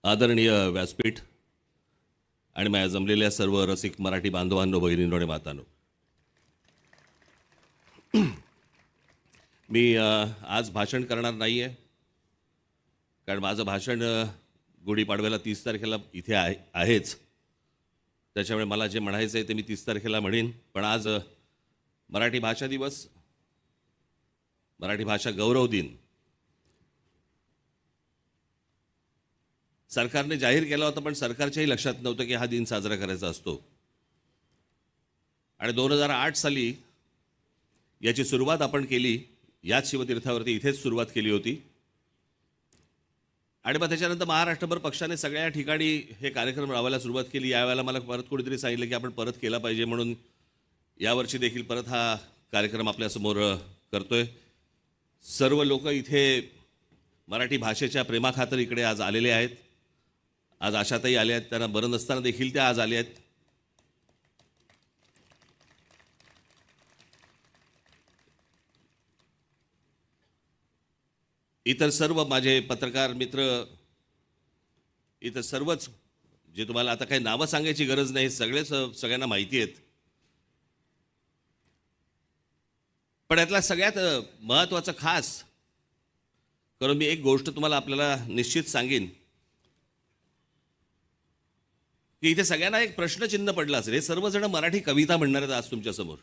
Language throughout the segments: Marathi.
आदरणीय व्यासपीठ आणि माझ्या जमलेल्या सर्व रसिक मराठी बांधवांनो, भगिनींनो आणि मातांनो, मी आज भाषण करणार नाही आहे. कारण माझं भाषण गुढीपाडव्याला 30 तारखेला इथे आहेच. त्याच्यामुळे मला जे म्हणायचं आहे ते मी 30 तारखेला म्हणेन. पण आज मराठी भाषा दिवस, मराठी भाषा गौरव दिन सरकारने जाहीर केला होता, पण सरकारच्याही लक्षात नव्हतं की हा दिन साजरा करायचा असतो. आणि 2008 साली याची सुरुवात आपण केली. याच शिवतीर्थावरती इथेच सुरुवात केली होती. आणि मग त्याच्यानंतर महाराष्ट्रभर पक्षाने सगळ्या ठिकाणी हे कार्यक्रम राबवायला सुरुवात केली. यावेळेला मला परत कोणीतरी सांगितलं की आपण परत केला पाहिजे, म्हणून यावर्षी देखील परत हा कार्यक्रम आपल्यासमोर करतोय. सर्व लोक इथे मराठी भाषेच्या प्रेमाखातर इकडे आज आलेले आहेत. आज आशाताई आल्या आहेत, त्यांना बरं नसताना देखील त्या आज आल्या आहेत. इतर सर्व माझे पत्रकार मित्र, इतर सर्वच जे तुम्हाला आता काही नावं सांगायची गरज नाही, सगळेच सगळ्यांना माहिती आहेत. पण यातला सगळ्यात महत्त्वाचं खास करून मी एक गोष्ट तुम्हाला आपल्याला निश्चित सांगेन की इथे सगळ्यांना एक प्रश्नचिन्ह पडलं असेल. हे सर्वजण मराठी कविता म्हणणार आहेत आज तुमच्यासमोर.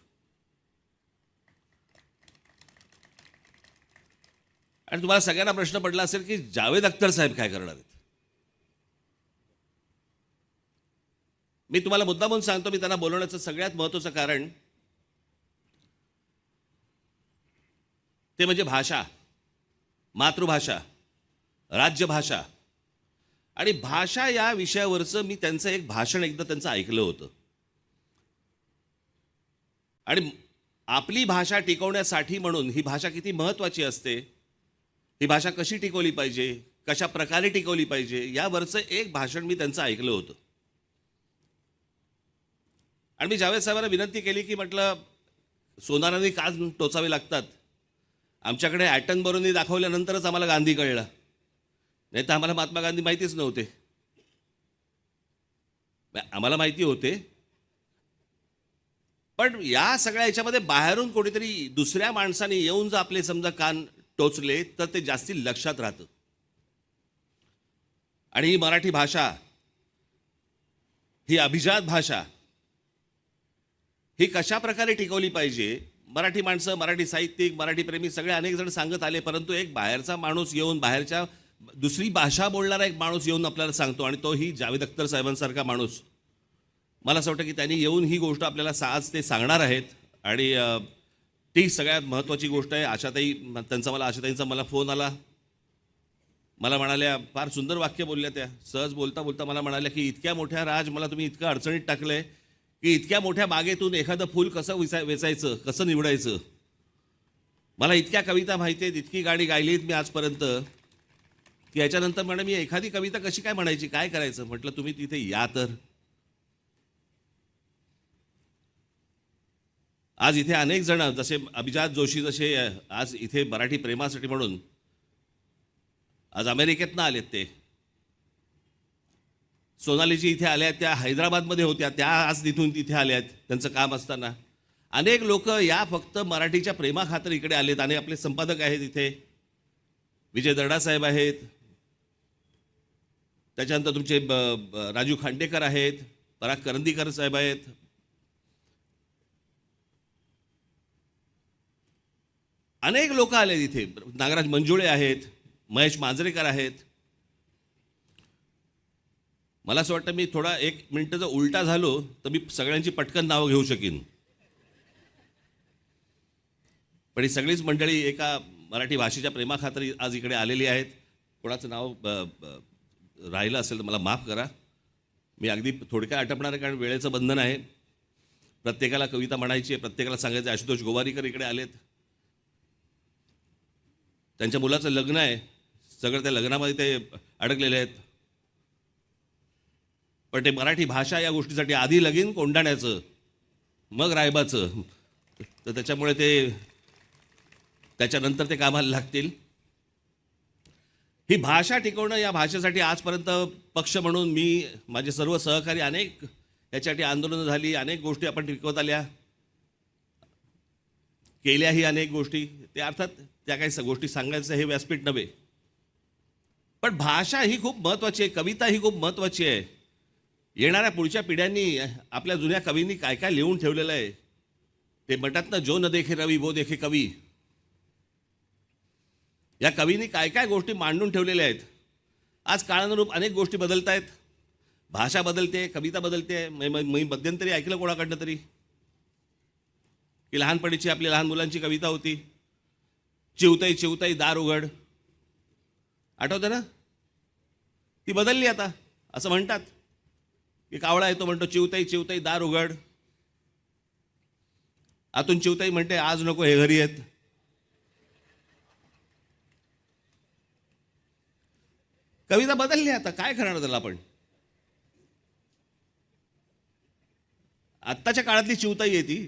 आणि तुम्हाला सगळ्यांना प्रश्न पडला असेल की जावेद अख्तर साहेब काय करणार आहेत. मी तुम्हाला मुद्दा म्हणून सांगतो, मी त्यांना बोलवण्याचं सगळ्यात महत्त्वाचं कारण ते म्हणजे भाषा, मातृभाषा, राज्यभाषा आणि भाषा या विषयावरचं मी त्यांचं एक भाषण एकदा त्यांचं ऐकलं होतं. आणि आपली भाषा टिकवण्यासाठी म्हणून ही भाषा किती महत्त्वाची असते, ही भाषा कशी टिकवली पाहिजे, कशा प्रकारे टिकवली पाहिजे, यावरचं एक भाषण मी त्यांचं ऐकलं होतं. आणि मी जावेद साहेबांना विनंती केली की म्हटलं, सोनारांनी काच टोचावे लागतात. आमच्याकडे ॲटनबरोनी दाखवल्यानंतरच आम्हाला गांधी कळला, नाही तर आम्हाला महात्मा गांधी माहितीच नव्हते. आम्हाला माहिती होते, पण या सगळ्या याच्यामध्ये बाहेरून कोणीतरी दुसऱ्या माणसाने येऊन जर आपले समजा कान टोचले तर ते जास्ती लक्षात राहतं. आणि ही मराठी भाषा, ही अभिजात भाषा, ही कशा प्रकारे टिकवली पाहिजे, मराठी माणसं, मराठी साहित्यिक, मराठी प्रेमी सगळे अनेक जण सांगत आले. परंतु एक बाहेरचा माणूस येऊन, बाहेरच्या दुसरी भाषा बोलणारा एक माणूस येऊन आपल्याला सांगतो, आणि तो ही जावेद अख्तर साहेबांसारखा माणूस. मला असं वाटतं की त्यांनी येऊन ही गोष्ट आपल्याला आज ते सांगणार आहेत. आणि ती सगळ्यात महत्त्वाची गोष्ट आहे. आशाताईंचा मला फोन आला. मला म्हणाल्या, फार सुंदर वाक्य बोलल्या त्या. सहज बोलता बोलता मला म्हणाल्या की इतक्या मोठ्या राज, मला तुम्ही इतकं अडचणीत टाकलंय की इतक्या मोठ्या बागेतून एखादं फूल कसं वेचायचं, कसं निवडायचं. मला इतक्या कविता माहिती आहेत, इतकी गाणी गायलीत मी आजपर्यंत, की याच्यानंतर म्हणे मी एखादी कविता कशी काय म्हणायची, काय करायचं. म्हटलं तुम्ही तिथे या तर. आज इथे अनेक जण, जसे अभिजात जोशी, जसे आज इथे मराठी प्रेमासाठी म्हणून आज अमेरिकेतनं आलेत. ते सोनालीजी इथे आल्या, त्या हैदराबादमध्ये होत्या, त्या आज तिथून तिथे आल्या आहेत त्यांचं काम असताना. अनेक लोक या फक्त मराठीच्या प्रेमाखातर इकडे आलेत. आणि आपले संपादक आहेत इथे, विजय दर्डा साहेब आहेत, त्याच्यानंतर तुमचे राजू खांडेकर आहेत, पराग करंदीकर साहेब आहेत. अनेक लोक आले इथे. नागराज मंजुळे आहेत, महेश मांजरेकर आहेत. मला असं वाटतं मी थोडा 1 मिनिट जर उलटा झालो तर मी सगळ्यांची पटकन नावं घेऊ शकीन. पण ही सगळीच मंडळी एका मराठी भाषेच्या प्रेमाखातर आज इकडे आलेली आहेत. कोणाचं नाव राहिलं असेल तर मला माफ करा. मी अगदी थोडक्यात आटपणार आहे, कारण वेळेचं बंधन आहे. प्रत्येकाला कविता म्हणायची आहे, प्रत्येकाला सांगायचं. आशुतोष गोवारीकर इकडे आलेत, त्यांच्या मुलाचं लग्न आहे, सगळं त्या लग्नामध्ये ते अडकलेले आहेत. पण ते मराठी भाषा या गोष्टीसाठी आधी लगीन कोंडाण्याचं, मग रायबाचं, तर त्याच्यामुळे ते त्याच्यानंतर ते कामाला लागतील. ही भाषा टिकवणं, या भाषेसाठी आजपर्यंत पक्ष म्हणून मी, माझे सर्व सहकारी अनेक याच्यासाठी आंदोलनं झाली, अनेक गोष्टी आपण टिकवत आल्या, केल्याही अनेक गोष्टी. ते अर्थात त्या काही गोष्टी सांगायचं हे व्यासपीठ नव्हे. पण भाषा ही खूप महत्त्वाची आहे, कविता ही खूप महत्त्वाची आहे. येणाऱ्या पुढच्या पिढ्यांनी आपल्या जुन्या कवींनी काय काय लिहून ठेवलेलं आहे. ते म्हणतात ना, जो न देखे रवी वो देखे कवी. या कवींनी काय काय गोष्टी मांडून ठेवलेल्या आहेत. आज काळानुरूप अनेक गोष्टी बदलत आहेत, भाषा बदलते, कविता बदलते. मी मध्यंतरी ऐकलं कोणाकडनं तरी की लहानपणीची आपल्या लहान मुलांची कविता होती, चिवताई चिवताई दार उघड. आठवतं ना? ती बदलली आता. असं म्हणतात की कावळा येतो, म्हणतो चिवताई चिवताई दार उघड. आतून चिवताई म्हणते आज नको, हे घरी येत. कविता बदलली आता, काय करणार त्याला आपण. आत्ताच्या काळातली चिवताई आहे ती.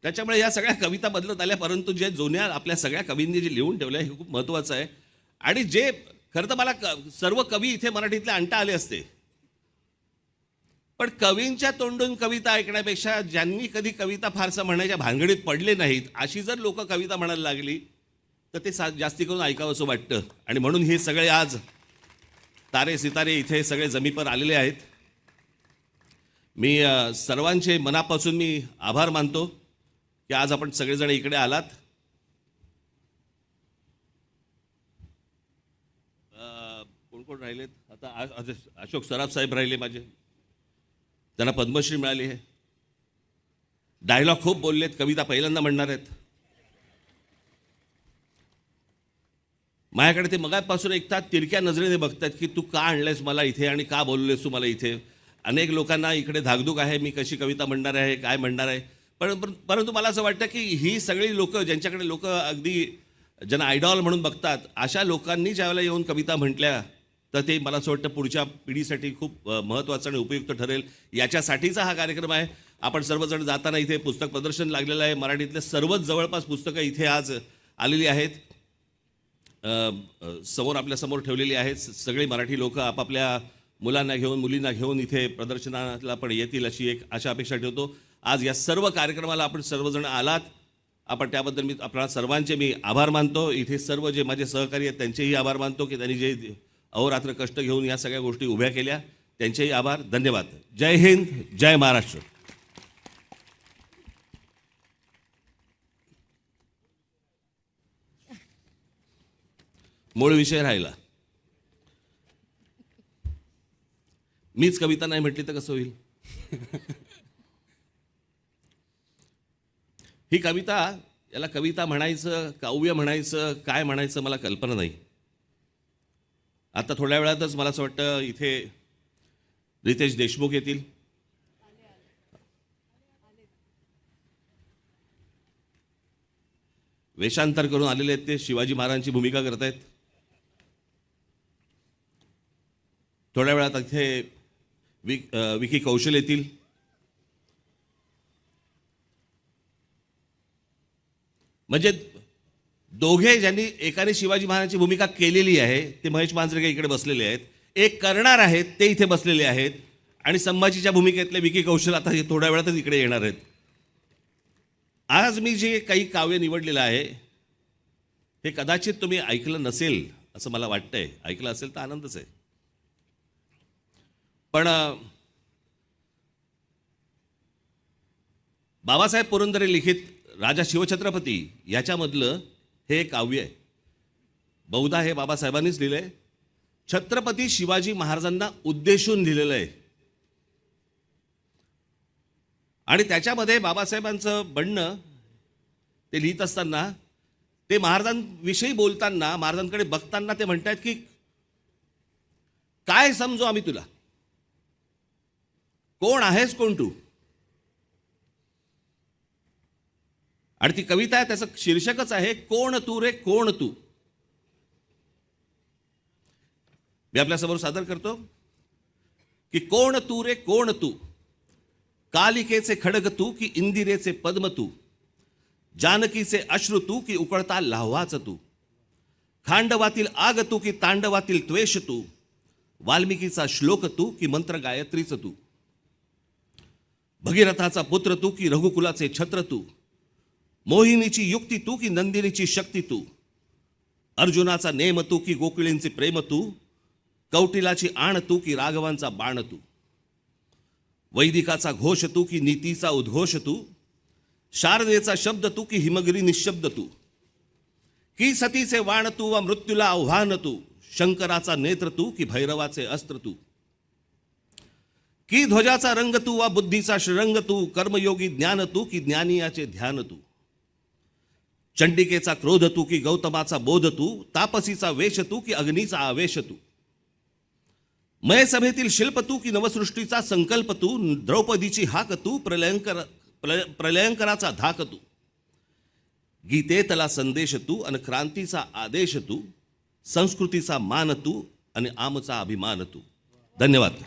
त्याच्यामुळे या सगळ्या कविता बदलत आल्या, परंतु जे जुन्या आपल्या सगळ्या कवींनी जे लिहून ठेवलं हे खूप महत्त्वाचं आहे. आणि जे खरं तर मला सर्व कवी इथे मराठीतले आणता आले असते, पण कवींच्या तोंडून कविता ऐकण्यापेक्षा ज्यांनी कधी कविता फारसं म्हणायच्या भानगडीत पडले नाहीत अशी जर लोक कविता म्हणायला लागली तर ते जास्ती करून ऐकावं असं वाटतं. आणि म्हणून हे सगळे आज तारे सितारे इथे सगळे जमीपर आलेले आहेत. मी सर्वांचे मनापासून मी आभार मानतो की आज आपण सगळेजण इकडे आलात. कोण कोण राहिलेत आता? अशोक सराफ साहेब राहिले माझे, त्यांना पद्मश्री मिळाली आहे. डायलॉग खूप बोललेत, कविता पहिल्यांदा म्हणणार आहेत. माझ्याकडे ते मगापासून ऐकतात, तिरक्या नजरेने बघतात की तू का आणलंयस मला इथे आणि का बोललेस तू मला इथे. अनेक लोकांना इकडे धाकधूक आहे, मी कशी कविता म्हणणार आहे, काय म्हणणार आहे. परंतु मला असं वाटतं की ही सगळी लोक, ज्यांच्याकडे लोक अगदी ज्यांना आयडॉल म्हणून बघतात, अशा लोकांनी ज्यावेळेला येऊन कविता म्हटल्या तर ते मला असं वाटतं पुढच्या पिढीसाठी खूप महत्त्वाचं आणि उपयुक्त ठरेल. याच्यासाठीचा हा कार्यक्रम आहे. आपण सर्वजण जाताना इथे पुस्तक प्रदर्शन लागलेलं आहे. मराठीतले सर्वच जवळपास पुस्तकं इथे आज आलेली आहेत, समोर आपल्यासमोर ठेवलेली आहेत. सगळे मराठी लोक आपापल्या मुलांना घेऊन, मुलींना घेऊन इथे प्रदर्शनाला पण येतील अशी एक आशा अपेक्षा ठेवतो. आज या सर्व कार्यक्रमाला आपण सर्वजण आलात, आपण त्याबद्दल मी आपल्या सर्वांचे मी आभार मानतो. इथे सर्व जे माझे सहकारी आहेत त्यांचेही आभार मानतो की त्यांनी जे अहोरात्र कष्ट घेऊन या सगळ्या गोष्टी उभ्या केल्या, त्यांचेही आभार. धन्यवाद. जय हिंद, जय महाराष्ट्र. मूळ विषय राहिला. मीच कविता नाही म्हटली तर कसं होईल. ही कविता, याला कविता म्हणायचं, काव्य म्हणायचं, काय म्हणायचं मला कल्पना नाही. आता थोड्या वेळातच मला असं वाटतं इथे रितेश देशमुख येतील. वेषांतर करून आलेले आहेत, ते शिवाजी महाराजांची भूमिका करत आहेत. थोड्या वेळात इथे विकी कौशल येतील. म्हणजे दोघे ज्यांनी एकाने शिवाजी महाराजांची भूमिका केलेली आहे ते महेश मांजरेकर इकडे बसलेले आहेत, एक करणार आहेत ते इथे बसलेले आहेत, आणि संभाजीच्या भूमिकेतले विकी कौशल आता थोड्या वेळातच इकडे येणार आहेत. आज मी जे काही काव्य निवडलेलं आहे हे कदाचित तुम्ही ऐकलं नसेल असं मला वाटतंय. ऐकलं असेल तर आनंदच आहे. पण बाबासाहेब पुरंदरे लिखित राजा शिवछत्रपती याच्यामधलं हे काव्य आहे. बहुधा हे बाबासाहेबांनीच लिहिलंय. छत्रपती शिवाजी महाराजांना उद्देशून लिहिलेलं आहे. आणि त्याच्यामध्ये बाबासाहेबांचं म्हणणं ते लिहित असताना, ते महाराजांविषयी बोलताना, महाराजांकडे बघताना ते म्हणतात की काय समजू आम्ही तुला, कोण आहेस कोण तू. आणि ती कविता आहे, त्याचं शीर्षकच आहे कोण तू रे कोण तू. मी आपल्यासमोर सादर करतो की कोण तू रे कोण तू, कालिकेचे खडग तू की इंदिरेचे पद्म तू, जानकीचे अश्रू तू की उकळता लाव्हाच तू, खांडवातील आग तू की तांडवातील त्वेष तू, वाल्मिकीचा श्लोक तू की मंत्र गायत्रीच तू, भगीरथाचा पुत्र तू की रघुकुलाचे छत्र तू, मोहिनीची युक्ती तू की नंदिनीची शक्ती तू, अर्जुनाचा नेम तू की गोकुळींचे प्रेम तू, कौटिलाची आण तू की राघवांचा बाण तू, वैदिकाचा घोष तू की नीतीचा उद्घोष तू, शारदेचा शब्द तू की हिमगिरी निशब्द तू, की सतीचे वाण तू व मृत्यूला आव्हान तू, शंकराचा नेत्र तू की भैरवाचे अस्त्र तू, की ध्वजाचा रंग तू वा बुद्धीचा श्रंग तू, कर्मयोगी ज्ञान तू की ज्ञानियाचे ध्यान तू, चंडिकेचा क्रोध तू की गौतमाचा बोध तू, तापसीचा वेश तू की अग्नीचा आवेश तू, मयसभेतील शिल्प तू की नवसृष्टीचा संकल्प तू, द्रौपदीची हाक तू प्रलयंकराचा धाक तू, गीतेतला संदेश तू आणि क्रांतीचा आदेश तू, संस्कृतीचा मान तू आणि आमचा अभिमान तू. धन्यवाद.